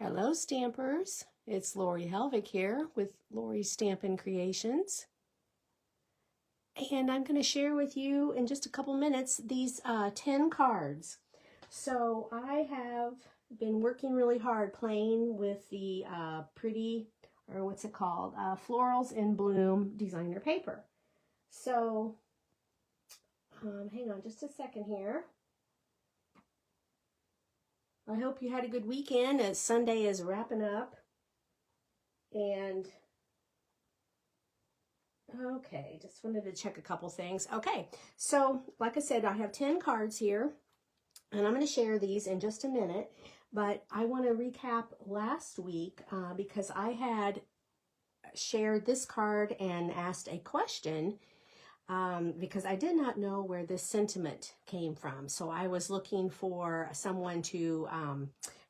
Hello Stampers, it's Lori Helvig here with Lori's Stampin' Creations. And I'm going to share with you in just a couple minutes these 10 cards. So I have been working really hard playing with the Florals in Bloom designer paper. So hang on just a second here. I hope you had a good weekend as Sunday is wrapping up. And okay, just wanted to check a couple things. Okay, so like I said, I have 10 cards here, and I'm going to share these in just a minute. But I want to recap last week because I had shared this card and asked a question because I did not know where this sentiment came from. So I was looking for someone to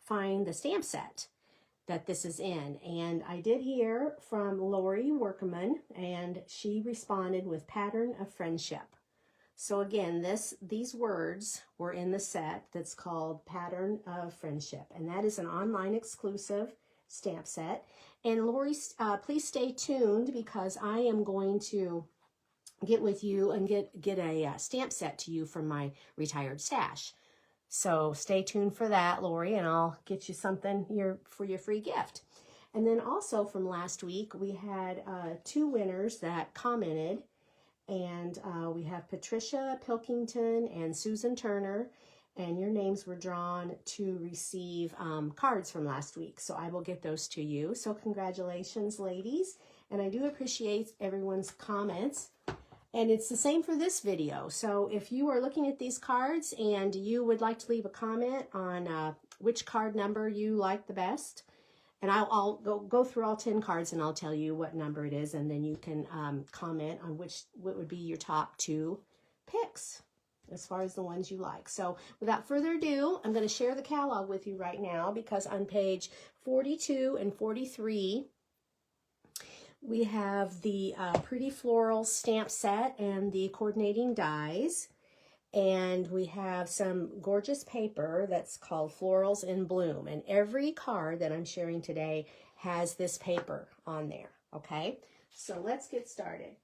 find the stamp set that this is in. And I did hear from Lori Workman, and she responded with Pattern of Friendship. So again, these words were in the set that's called Pattern of Friendship. And that is an online exclusive stamp set. And Lori, please stay tuned because I am going to get with you and get a stamp set to you from my retired stash. So stay tuned for that, Lori, and I'll get you something for your free gift. And then also from last week, we had 2 winners that commented, and we have Patricia Pilkington and Susan Turner, and your names were drawn to receive cards from last week. So I will get those to you. So congratulations, ladies, and I do appreciate everyone's comments. And it's the same for this video. So if you are looking at these cards and you would like to leave a comment on which card number you like the best, and I'll go through all 10 cards and I'll tell you what number it is, and then you can comment on what would be your top 2 picks as far as the ones you like. So without further ado, I'm going to share the catalog with you right now because on page 42 and 43, we have the Pretty Floral stamp set and the coordinating dies. And we have some gorgeous paper that's called Florals in Bloom. And every card that I'm sharing today has this paper on there, okay? So let's get started.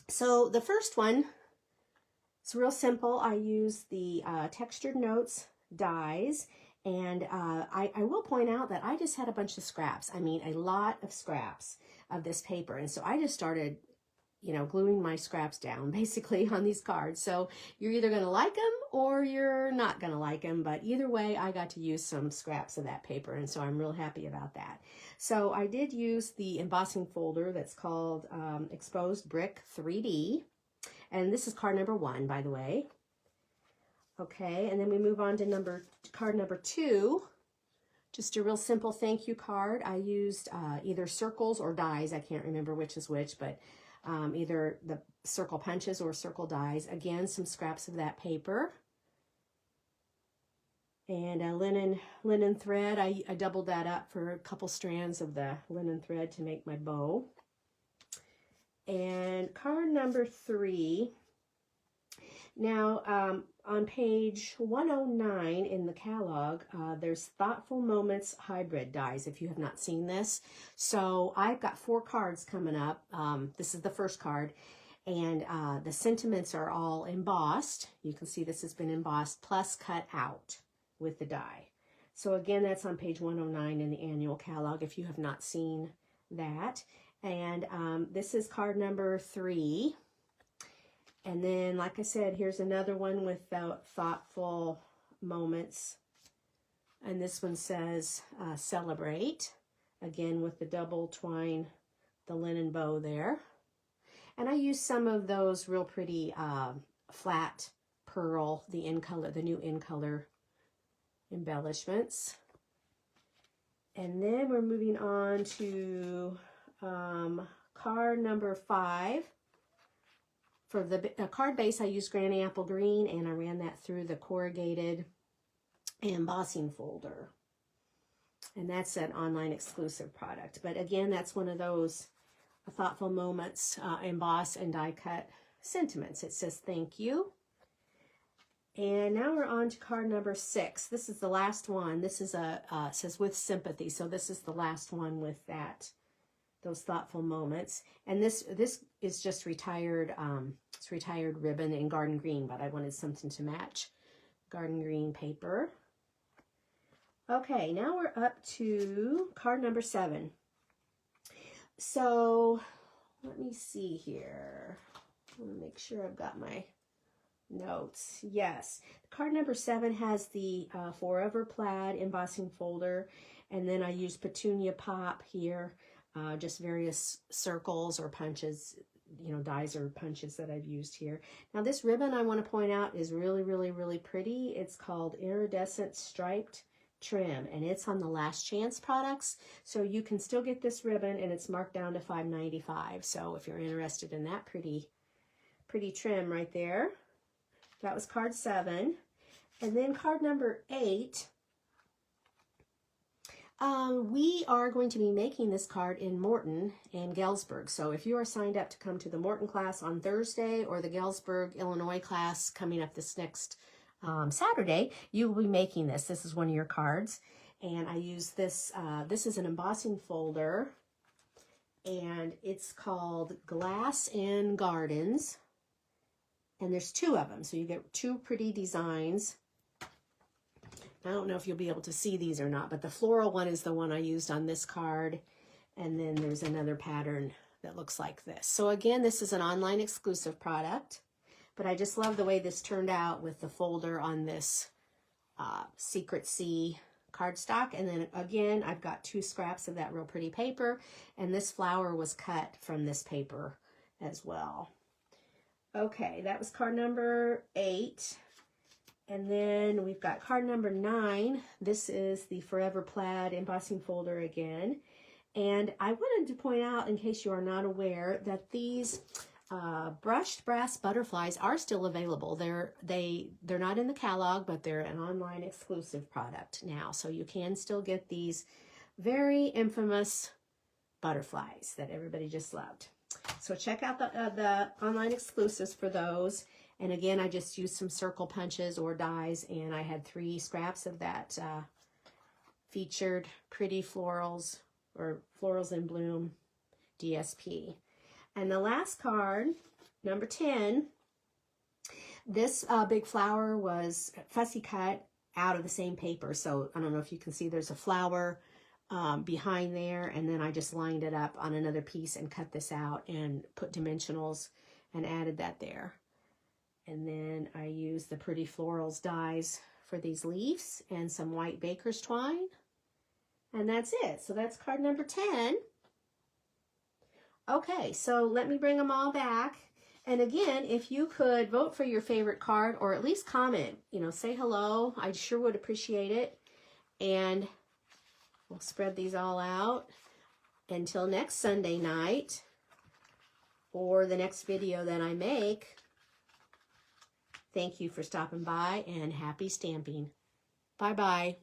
So the first one, it's real simple. I use the Textured Notes dies. And I will point out that I just had a bunch of scraps. I mean, a lot of scraps of this paper. And so I just started, gluing my scraps down basically on these cards. So you're either going to like them or you're not going to like them. But either way, I got to use some scraps of that paper. And so I'm real happy about that. So I did use the embossing folder that's called Exposed Brick 3D. And this is card number 1, by the way. Okay, and then we move on to card number 2, just a real simple thank you card. I used either circles or dies. I can't remember which is which, but either the circle punches or circle dies. Again, some scraps of that paper. And a linen thread. I doubled that up for a couple strands of the linen thread to make my bow. And card number 3. Now, on page 109 in the catalog, there's Thoughtful Moments Hybrid dies, if you have not seen this. So I've got 4 cards coming up. This is the first card, and the sentiments are all embossed. You can see this has been embossed, plus cut out with the die. So again, that's on page 109 in the annual catalog, if you have not seen that. And this is card number 3. And then, like I said, here's another one with the thoughtful moments. And this one says, celebrate. Again, with the double twine, the linen bow there. And I used some of those real pretty flat pearl, the new in color embellishments. And then we're moving on to card number 5. For the card base, I used Granny Apple Green, and I ran that through the corrugated embossing folder. And that's an online exclusive product. But again, that's one of those Thoughtful Moments emboss and die cut sentiments. It says thank you. And now we're on to card number 6. This is the last one. This is says with sympathy. So this is the last one with those thoughtful moments. And this is just retired, it's retired ribbon in garden green, but I wanted something to match. Garden green paper. Okay, now we're up to card number 7. So let me see here. I want to make sure I've got my notes. Yes, card number 7 has the Forever Plaid embossing folder, and then I used Petunia Pop here, just various circles or punches, you know, dies or punches that I've used here. Now this ribbon, I want to point out, is really, really, really pretty. It's called Iridescent Striped Trim, and it's on the Last Chance products, so you can still get this ribbon, and it's marked down to $5.95. So if you're interested in that pretty trim right there. That was card 7. And then card number 8, we are going to be making this card in Morton and Galesburg. So if you are signed up to come to the Morton class on Thursday or the Galesburg, Illinois class coming up this next Saturday, you will be making this. This is one of your cards. And I use this, this is an embossing folder, and it's called Glass and Gardens. And there's 2 of them, so you get 2 pretty designs. I don't know if you'll be able to see these or not, but the floral one is the one I used on this card. And then there's another pattern that looks like this. So again, this is an online exclusive product, but I just love the way this turned out with the folder on this Secret Sea cardstock. And then again, I've got 2 scraps of that real pretty paper, and this flower was cut from this paper as well. Okay, that was card number 8. And then we've got card number 9. This is the Forever Plaid embossing folder again. And I wanted to point out, in case you are not aware, that these brushed brass butterflies are still available. They're not in the catalog, but they're an online exclusive product now. So you can still get these very infamous butterflies that everybody just loved. So check out the online exclusives for those. And again, I just used some circle punches or dies, and I had 3 scraps of that featured pretty florals or florals in bloom DSP. And the last card, number 10, this big flower was fussy cut out of the same paper. So I don't know if you can see, there's a flower behind there, and then I just lined it up on another piece and cut this out and put dimensionals and added that there. And then I used the pretty florals dies for these leaves and some white baker's twine, and that's it. So that's card number 10. Okay, so let me bring them all back. And again, if you could vote for your favorite card, or at least comment, you know, say hello, I sure would appreciate it. And we'll spread these all out until next Sunday night or the next video that I make. Thank you for stopping by, and happy stamping. Bye-bye.